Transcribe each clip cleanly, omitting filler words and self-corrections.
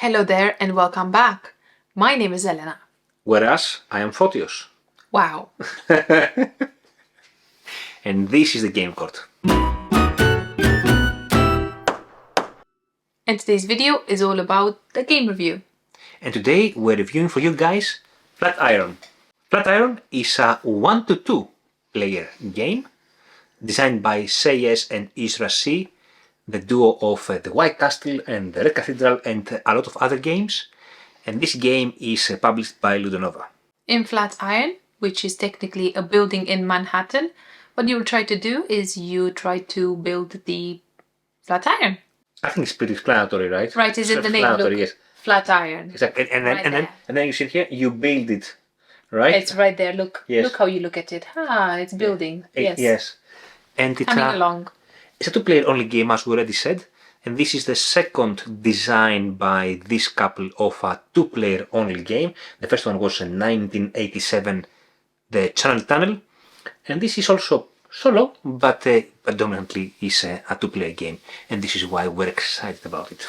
Hello there and welcome back. My name is Elena. Whereas I am Photios. Wow. And this is the game code. And today's video is all about the game review. And today we're reviewing for you guys Flatiron. Flatiron is a 1 to 2 player game designed by Shei S and Isra C, the duo of the White Castle and the Red Cathedral and a lot of other games. And this game is published by Ludonova. In Flatiron, which is technically a building in Manhattan, what you will try to do is you try to build the Flatiron. I think it's pretty explanatory, right? Right, is it the name? Look, yes. Flatiron. Exactly. And Right then you see here, you build it, right? It's right there. Look. Yes. Look how you look at it. It's building. Yes. Yes. And it's Coming along. It's a two-player only game, as we already said, and this is the second design by this couple of a two-player only game. The first one was in 1987, the Channel Tunnel, and this is also solo, but predominantly is a two-player game, and this is why we're excited about it.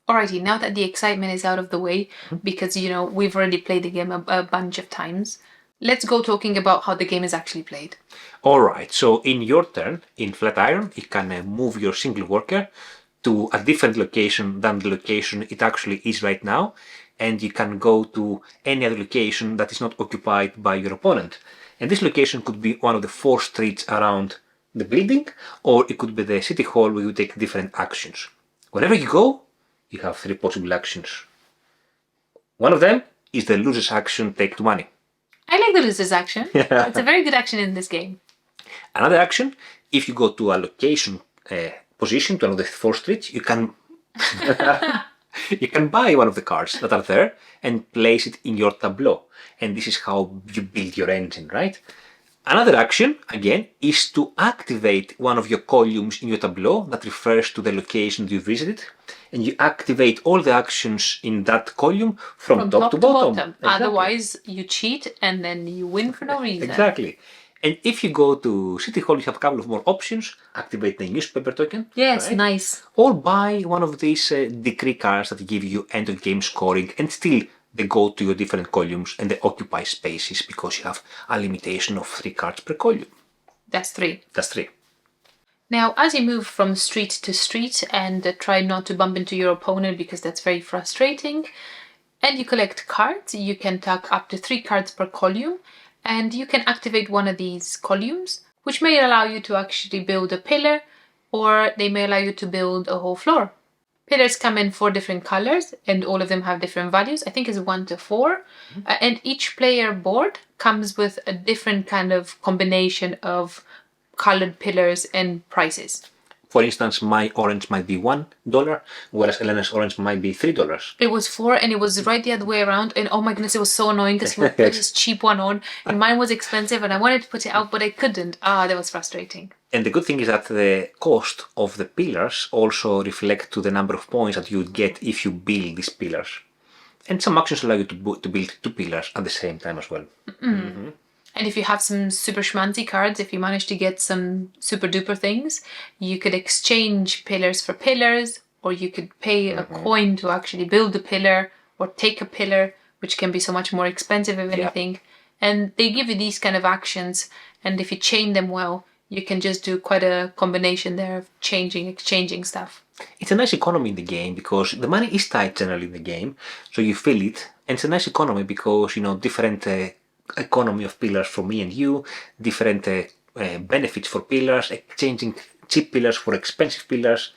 Alrighty, now that the excitement is out of the way, because we've already played the game a bunch of times, let's go talking about how the game is actually played. Alright, so in your turn, in Flatiron, you can move your single worker to a different location than the location it actually is right now, and you can go to any other location that is not occupied by your opponent. And this location could be one of the 4 streets around the building, or it could be the city hall where you take different actions. Wherever you go, you have 3 possible actions. One of them is the loser's action, take 2 money. I like the loser's action. It's a very good action in this game. Another action, if you go to a location position, to another 4 streets, you can you can buy one of the cards that are there and place it in your tableau. And this is how you build your engine, right? Another action, again, is to activate one of your columns in your tableau that refers to the location you visited. And you activate all the actions in that column from top to bottom. Exactly. Otherwise, you cheat and then you win for no reason. Exactly. And if you go to City Hall, you have a couple of more options. Activate the newspaper token. Yes, right? Nice. Or buy one of these decree cards that give you end of game scoring, and still they go to your different columns and they occupy spaces because you have a limitation of 3 cards per column. That's 3. That's 3. Now, as you move from street to street and try not to bump into your opponent because that's very frustrating, and you collect cards, you can tuck up to 3 cards per column, and you can activate one of these columns, which may allow you to actually build a pillar, or they may allow you to build a whole floor. Pillars come in 4 different colors, and all of them have different values. I think it's 1 to 4. And each player board comes with a different kind of combination of colored pillars and prices. For instance, my orange might be $1, whereas Elena's orange might be $3. It was 4 and it was right the other way around, and oh my goodness, it was so annoying because he would put his cheap one on and mine was expensive and I wanted to put it out but I couldn't. That was frustrating. And the good thing is that the cost of the pillars also reflect to the number of points that you would get if you build these pillars. And some actions allow you to build 2 pillars at the same time as well. And if you have some super schmancy cards, if you manage to get some super duper things, you could exchange pillars for pillars, or you could pay a coin to actually build a pillar or take a pillar, which can be so much more expensive if anything. And they give you these kind of actions, and if you chain them well, you can just do quite a combination there of exchanging stuff. It's a nice economy in the game because the money is tight generally in the game, so you feel it. And it's a nice economy because, different economy of pillars for me and you, different benefits for pillars, exchanging cheap pillars for expensive pillars,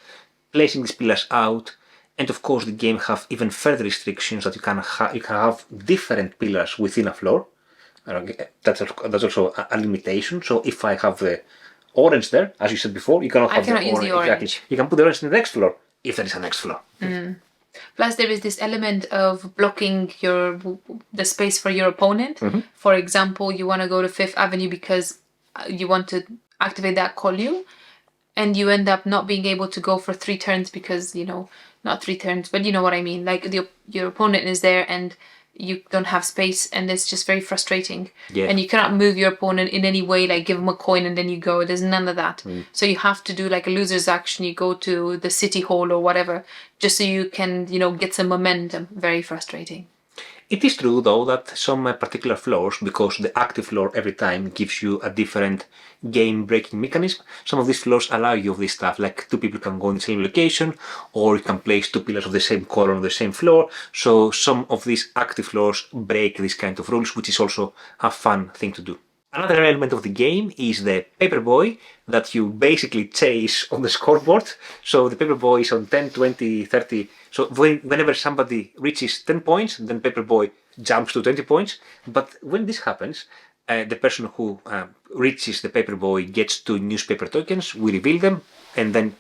placing these pillars out, and of course the game have even further restrictions that you can have different pillars within a floor. That's also a limitation. So if I have the orange there, as you said before, you cannot have the orange. use the orange. Exactly. You can put the orange in the next floor if there is a next floor. Plus, there is this element of blocking the space for your opponent. For example, you want to go to 5th Avenue because you want to activate that column, and you end up not being able to go for 3 turns because, not 3 turns, but you know what I mean. Like your opponent is there and you don't have space, and it's just very frustrating. Yeah. And you cannot move your opponent in any way, like give them a coin and then you go. There's none of that. So you have to do like a loser's action. You go to the city hall or whatever, just so you can, get some momentum. Very frustrating. It is true, though, that some particular floors, because the active floor every time gives you a different game-breaking mechanism, some of these floors allow you of this stuff, like two people can go in the same location, or you can place two pillars of the same color on the same floor. So some of these active floors break this kind of rules, which is also a fun thing to do. Another element of the game is the paperboy that you basically chase on the scoreboard. So the paperboy is on 10, 20, 30. So whenever somebody reaches 10 points, then paperboy jumps to 20 points. But when this happens, the person who reaches the paperboy gets 2 newspaper tokens. We reveal them, and then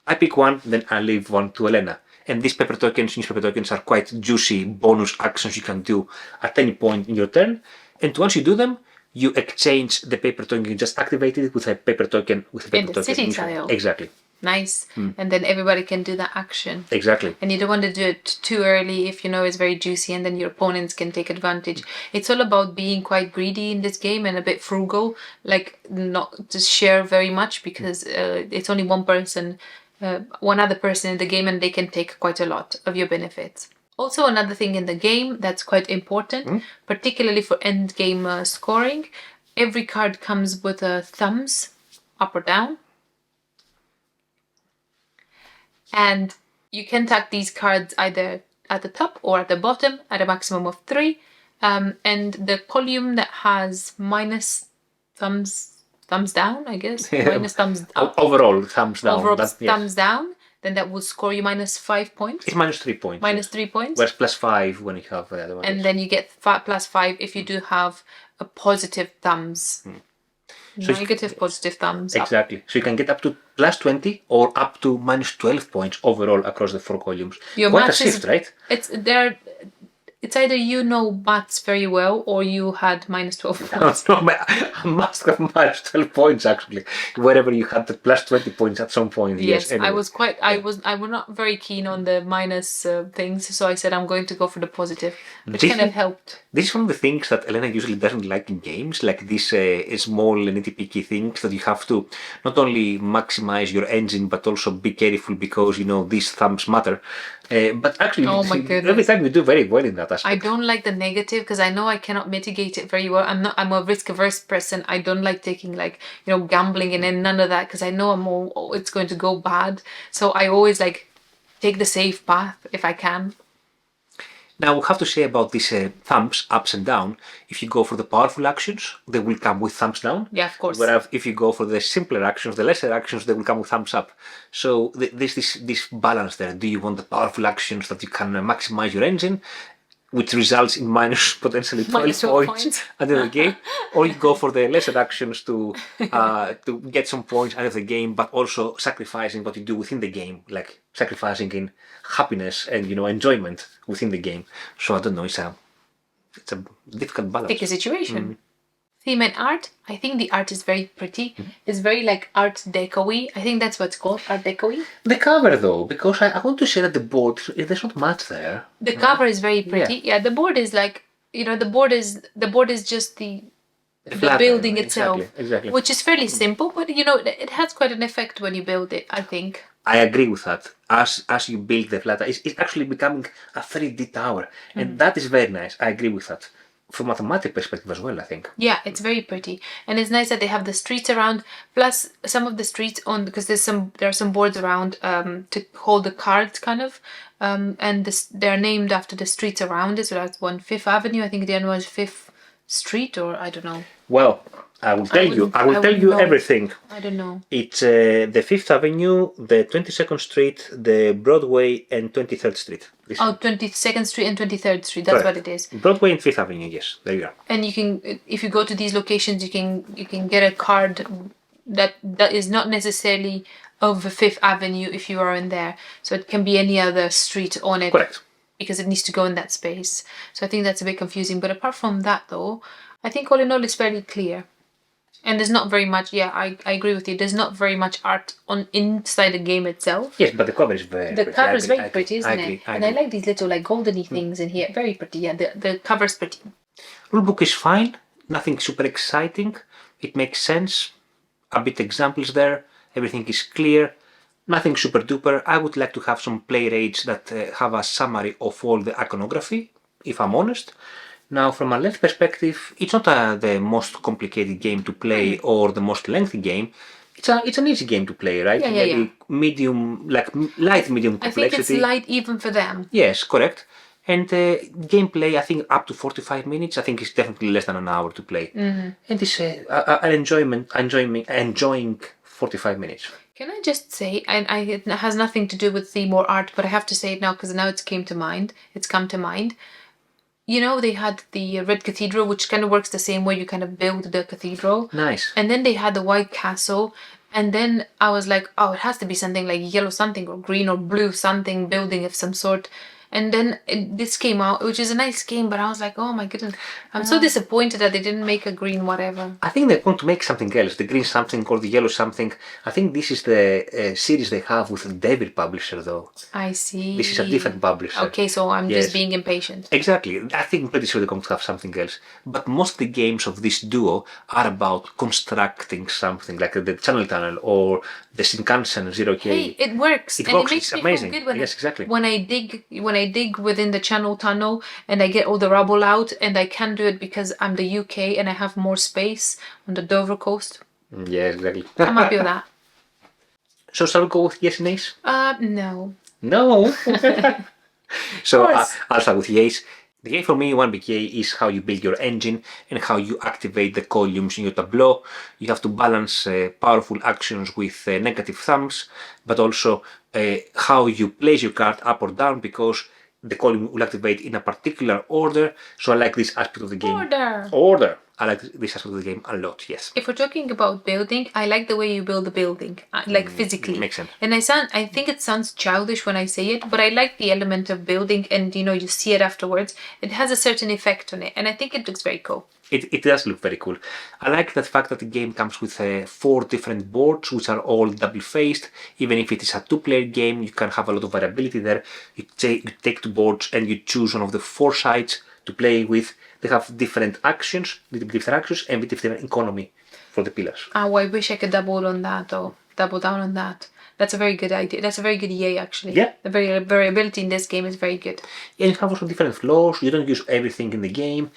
I pick one, then I leave one to Elena. And these newspaper tokens are quite juicy bonus actions you can do at any point in your turn. And once you do them, you exchange the paper token you just activated with a paper token in the city tile. Exactly. Nice. And then everybody can do that action. Exactly. And you don't want to do it too early if you know it's very juicy, and then your opponents can take advantage. It's all about being quite greedy in this game and a bit frugal, like not to share very much, because it's only one person, one other person in the game, and they can take quite a lot of your benefits. Also, another thing in the game that's quite important, particularly for end game scoring, every card comes with a thumbs, up or down. And you can tack these cards either at the top or at the bottom at a maximum of 3. And the column that has minus thumbs down, I guess, minus thumbs up. Overall thumbs down. Overall thumbs down. Then that will score you minus 5 points. It's minus 3 points. Minus 3 points. Whereas plus 5 when you have the other one. And then you get plus 5 if you do have a positive thumbs. So negative, positive thumbs up. Exactly. So you can get up to plus 20 or up to minus 12 points overall across the 4 columns. Quite a shift, right? It's either you know maths very well or you had minus 12 points. No, I must have minus 12 points actually. Wherever you had the plus 20 points at some point. Yes, anyway. I was not very keen on the minus things, so I said I'm going to go for the positive, which kind of helped. This is one of the things that Elena usually doesn't like in games, like these small nitpicky things that you have to not only maximize your engine but also be careful because these thumbs matter. But actually, oh my goodness, every time you do very well in that aspect. I don't like the negative because I know I cannot mitigate it very well. I'm a risk averse person. I don't like taking gambling and none of that because I know it's going to go bad. So I always take the safe path if I can. Now we have to say about these thumbs ups and down. If you go for the powerful actions, they will come with thumbs down. Yeah, of course. Whereas if you go for the simpler actions, the lesser actions, they will come with thumbs up. So there's this balance there. Do you want the powerful actions that you can maximize your engine, which results in minus potentially 12 points at the end of the game, or you go for the lesser actions to get some points out of the game, but also sacrificing what you do within the game, like sacrificing in happiness and enjoyment within the game. So I don't know, it's a difficult balance. Pick a situation. Theme and art. I think the art is very pretty. It's very Art Deco-y. I think that's what it's called, Art Deco-y. The cover though, because I want to say that the board, there's not much there. The cover is very pretty. Yeah, the board is the board is just the building itself, exactly. Which is fairly simple, but it has quite an effect when you build it, I think. I agree with that. As you build the Flatiron, it's actually becoming a 3D tower, and that is very nice. I agree with that. From a mathematic perspective as well, I think. Yeah, it's very pretty, and it's nice that they have the streets around. Plus, some of the streets because there are some boards around to hold the cards, kind of, and they're named after the streets around it. So that's one 5th Avenue. I think the other one is 5th Street, or I don't know. Well, I will tell you. I will tell you everything. I don't know. It's the 5th Avenue, the 22nd Street, the Broadway, and 23rd Street. 22nd Street and 23rd Street. That's what it is. Broadway and 5th Avenue. Yes, there you are. And you can, if you go to these locations, you can get a card that is not necessarily of 5th Avenue if you are in there. So it can be any other street on it. Correct. Because it needs to go in that space. So I think that's a bit confusing. But apart from that, though, I think all in all it's fairly clear. And there's not very much. Yeah, I agree with you. There's not very much art on inside the game itself. Yes, but the cover is very The pretty. cover I is agree, very pretty, isn't I it? agree, And I like these little like goldeny things in here. Very pretty. Yeah, the cover's pretty. Rulebook is fine. Nothing super exciting. It makes sense. A bit examples there. Everything is clear. Nothing super duper. I would like to have some play rates that have a summary of all the iconography, if I'm honest. Now, from a length perspective, it's not the most complicated game to play or the most lengthy game. It's an easy game to play, right? Yeah, Maybe medium, like light medium I think complexity. it's light even for them. Yes, correct. And gameplay, I think up to 45 minutes. I think it's definitely less than an hour to play. And it's an enjoying 45 minutes. Can I just say, and it has nothing to do with theme or art, but I have to say it now because now it's come to mind. You know, they had the Red Cathedral, which kind of works the same way. You kind of build the cathedral. Nice. And then they had the White Castle. And then I was like, oh, it has to be something like yellow something or green or blue something, building of some sort. And then this came out, which is a nice game, but I was like, oh my goodness. I'm so disappointed that they didn't make a green whatever. I think they're going to make something else, the green something or the yellow something. I think this is the series they have with the David publisher, though. I see. This is a different publisher. Okay, so I'm just being impatient. Exactly. I think I'm pretty sure they're going to have something else. But most of the games of this duo are about constructing something, like the Channel Tunnel or the Shinkansen 0K. Hey, it works. It and works. It makes It's me amazing. feel good Yes, exactly. When I dig within the Channel Tunnel and I get all the rubble out, and I can do it because I'm the UK and I have more space on the Dover coast. Yeah, exactly. I'm happy with that. So shall we go with yes and nays? No. No. So course. I'll start with yes. The yay for me, one big yay, is how you build your engine and how you activate the columns in your tableau. You have to balance powerful actions with negative thumbs, but also how you place your card up or down, because the column will activate in a particular order. So I like this aspect of the game. Order. I like this aspect of the game a lot, yes. If we're talking about building, I like the way you build the building, like physically. Makes sense. And I think it sounds childish when I say it, but I like the element of building, and you see it afterwards. It has a certain effect on it, and I think it looks very cool. It does look very cool. I like the fact that the game comes with 4 different boards, which are all double-faced. Even if it is a 2-player game, you can have a lot of variability there. You take 2 boards and you choose one of the 4 sides to play with. They have different actions, and with different economy for the pillars. Oh, I wish I could double on that, though. Double down on that. That's a very good idea. That's a very good yay, actually. Yeah. The variability in this game is very good. And you have also different floors. You don't use everything in the game.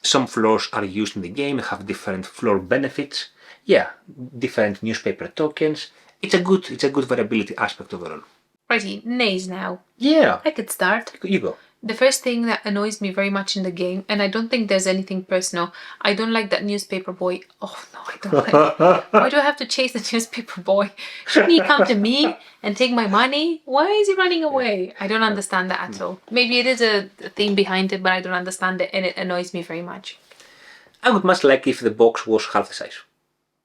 Some floors are used in the game, have different floor benefits. Yeah, different newspaper tokens. It's a good variability aspect overall. Righty, nays now. Yeah. I could start. You go. The first thing that annoys me very much in the game, and I don't think there's anything personal, I don't like that newspaper boy. Oh no, I don't like it. Why do I have to chase the newspaper boy? Shouldn't he come to me and take my money? Why is he running away? I don't understand that at all. Maybe it is a theme behind it, but I don't understand it, and it annoys me very much. I would much like if the box was half the size.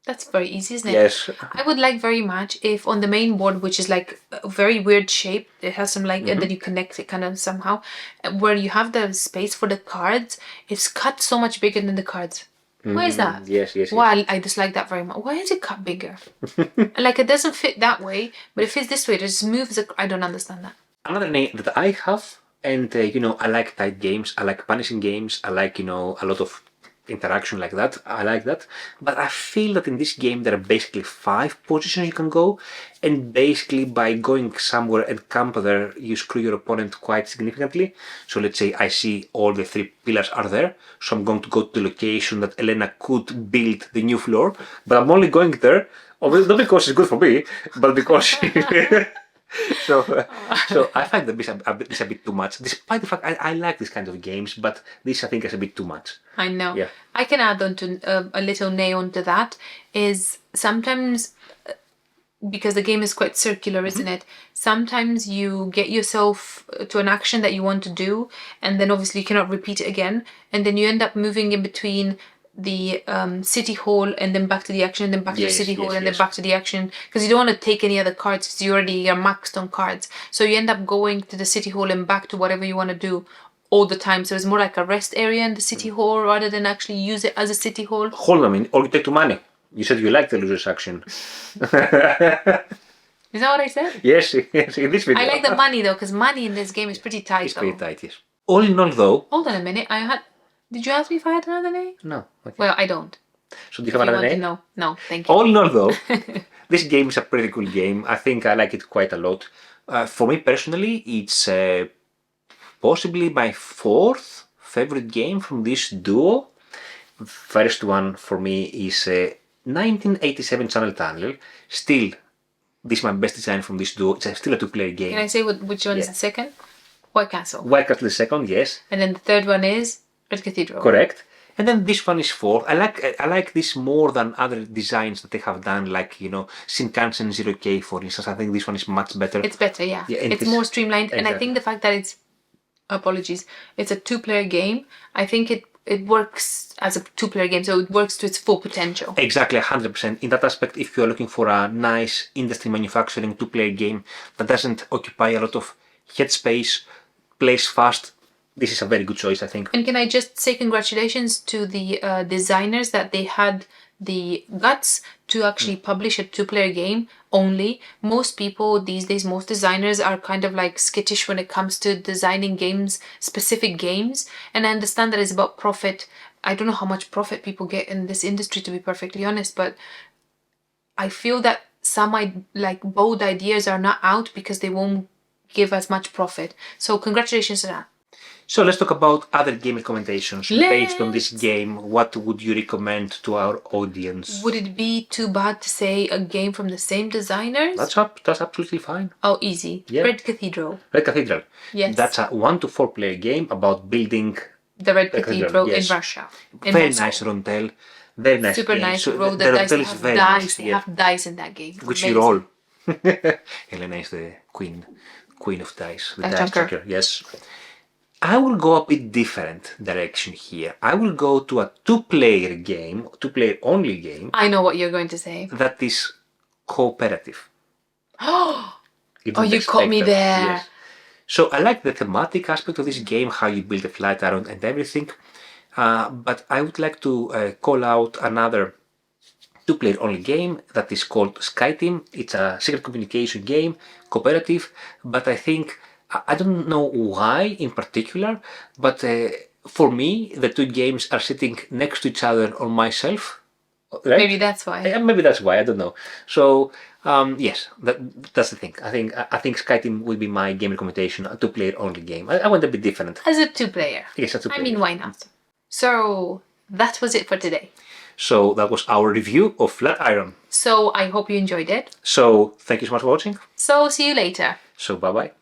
That's very easy, isn't it? Yes. I would like very much if on the main board, which is like a very weird shape, it has some and then you connect it kind of somehow, where you have the space for the cards, it's cut so much bigger than the cards. Why is that? Yes. Well, I dislike that very much. Why is it cut bigger? Like it doesn't fit that way, but it fits this way. It just moves. I don't understand that. Another name that I have, and I like tight games. I like punishing games. I like a lot of interaction like that. I like that. But I feel that in this game there are basically 5 positions you can go, and basically by going somewhere and camp there, you screw your opponent quite significantly. So let's say I see all the 3 pillars are there, so I'm going to go to the location that Elena could build the new floor, but I'm only going there, not because it's good for me, but because So I find this a bit too much, despite the fact I like this kind of games, but this I think is a bit too much. I know. Yeah. I can add on to a little nail onto that is sometimes, because the game is quite circular, isn't it? Sometimes you get yourself to an action that you want to do, and then obviously you cannot repeat it again, and then you end up moving in between the city hall and then back to the action, and then back to the city hall, and then back to the action, because you don't want to take any other cards because you already are maxed on cards. So you end up going to the city hall and back to whatever you want to do all the time. So it's more like a rest area in the city hall rather than actually use it as a city hall. Hold on a minute, or you take the money. You said you like the loser section. Is that what I said? Yes, yes, in this video. I like the money though, because money in this game is pretty tight. It's pretty tight, yes. All in all, though. Hold on a minute. Did you ask me if I had another name? No. Okay. Well, I don't. So do you have another name? No, thank you. All in all, though, this game is a pretty cool game. I think I like it quite a lot. For me personally, it's possibly my fourth favorite game from this duo. First one for me is 1987 Channel Tunnel. Still, this is my best design from this duo. It's still a two-player game. Can I say which one is the second? White Castle. White Castle the second, yes. And then the third one is Red Cathedral. Correct. And then this one is fourth. I like this more than other designs that they have done, like, you know, Shinkansen 0K, for instance. I think this one is much better. It's better, yeah. It's more streamlined. And I think the fact that it's a two-player game, I think it works as a two-player game, so it works to its full potential. Exactly, 100%. In that aspect, if you're looking for a nice industry manufacturing two-player game that doesn't occupy a lot of headspace, plays fast, this is a very good choice, I think. And can I just say congratulations to the designers that they had the guts to actually publish a two-player game only. Most people these days, most designers are kind of like skittish when it comes to designing games, specific games. And I understand that it's about profit. I don't know how much profit people get in this industry, to be perfectly honest, but I feel that some bold ideas are not out because they won't give as much profit. So congratulations to that. So let's talk about other game recommendations based on this game. What would you recommend to our audience? Would it be too bad to say a game from the same designers? That's absolutely fine. Oh, easy. Yeah. Red Cathedral. Red Cathedral. Yes. That's a 1 to 4 player game about building the Red Cathedral yes. in Russia. Very nice rondel. Very nice. Super game. nice. So roll the the dice. rondel is very nice. They have dice in that game. Which Amazing. you roll. Helena is the queen of dice. The dice checker. Yes. I will go a bit different direction here. I will go to a two-player game, two-player only game. I know what you're going to say. That is cooperative. Oh, you caught me there. Yes. So I like the thematic aspect of this game, how you build a Flatiron and everything. But I would like to call out another two-player only game that is called SkyTeam. It's a secret communication game, cooperative, but I think I don't know why in particular, but for me, the two games are sitting next to each other on my shelf. Right? Maybe that's why. Maybe that's why, I don't know. So, yes, that's the thing. I think SkyTeam will be my game recommendation, a two-player only game. I went a bit different. As a two-player. Yes, a two-player. I mean, why not? So, that was it for today. So, that was our review of Flatiron. So, I hope you enjoyed it. So, thank you so much for watching. So, see you later. So, bye-bye.